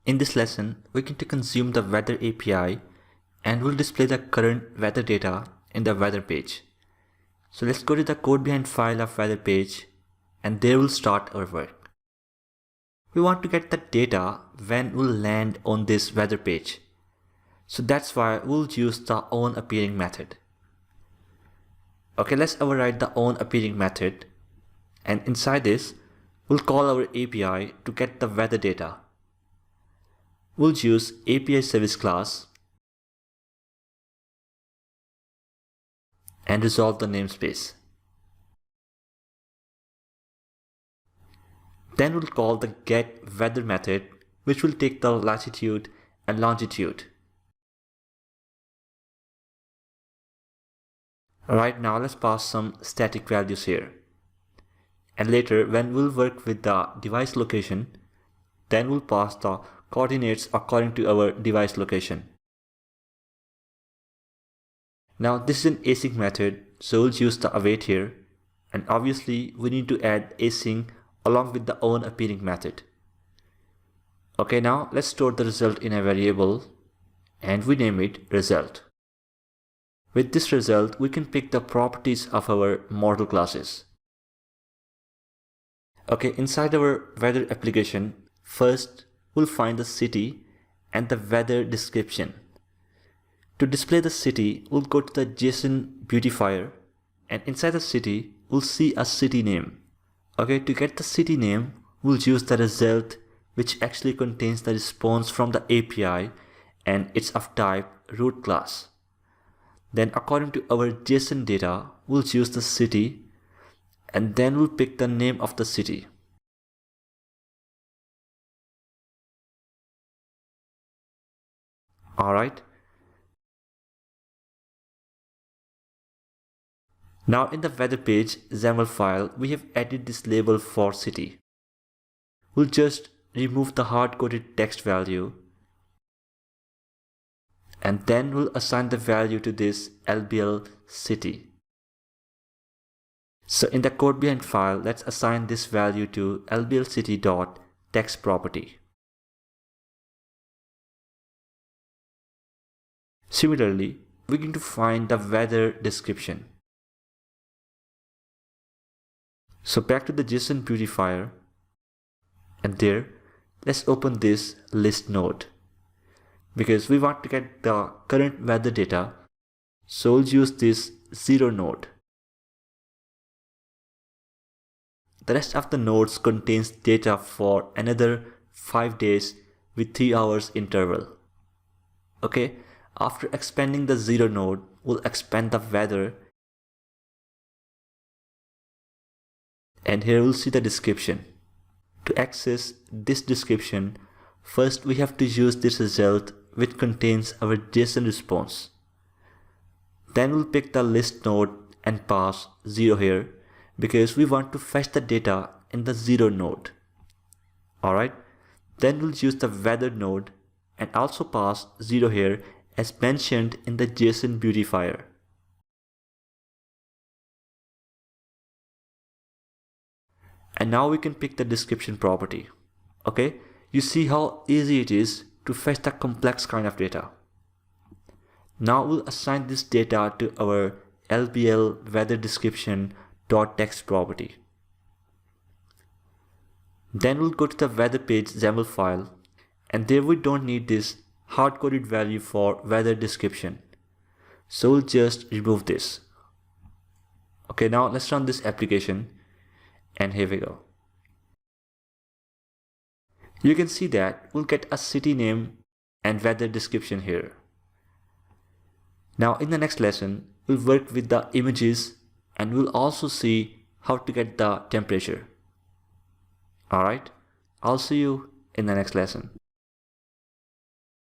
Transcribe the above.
In this lesson, we're going to consume the weather API and we'll display the current weather data in the weather page. So let's go to the code behind file of weather page and there we'll start our work. We want to get the data when we'll land on this weather page. So that's why we'll use the onAppearing method. Okay, let's override the onAppearing method, and inside this, we'll call our API to get the weather data. We'll use API service class and resolve the namespace. Then we'll call the getWeather method, which will take the latitude and longitude. Right now, let's pass some static values here. And later, when we'll work with the device location, then we'll pass the coordinates according to our device location. Now this is an async method, so we'll use the await here, and obviously we need to add async along with the onAppearing method. Okay, now let's store the result in a variable and we name it result. With this result, we can pick the properties of our model classes. Okay, inside our weather application, first we'll find the city and the weather description. To display the city, we'll go to the JSON beautifier, and inside the city, we'll see a city name. Okay, to get the city name, we'll use the result, which actually contains the response from the API and it's of type root class. Then according to our JSON data, we'll use the city and then we'll pick the name of the city. Alright. Now in the weather page XAML file, we have added this label for city. We'll just remove the hard-coded text value and then we'll assign the value to this LBL city. So in the code behind file, let's assign this value to lblcity.text property. Similarly, we're going to find the weather description. So back to the JSON beautifier, and there, let's open this list node because we want to get the current weather data. So we'll use this 0 node. The rest of the nodes contains data for another 5 days with 3 hours interval. Okay, after expanding the 0 node, we'll expand the weather. And here we'll see the description. To access this description, first we have to use this result which contains our JSON response. Then we'll pick the list node and pass 0 here because we want to fetch the data in the 0 node. Alright, then we'll use the weather node and also pass 0 here as mentioned in the JSON beautifier. And now we can pick the description property. Okay, you see how easy it is to fetch the complex kind of data. Now we'll assign this data to our LBL weather description.text property. Then we'll go to the weather page XAML file, and there we don't need this hard-coded value for weather description. So we'll just remove this. Okay, now let's run this application. And here we go. You can see that we'll get a city name and weather description here. Now in the next lesson, we'll work with the images and we'll also see how to get the temperature. Alright, I'll see you in the next lesson.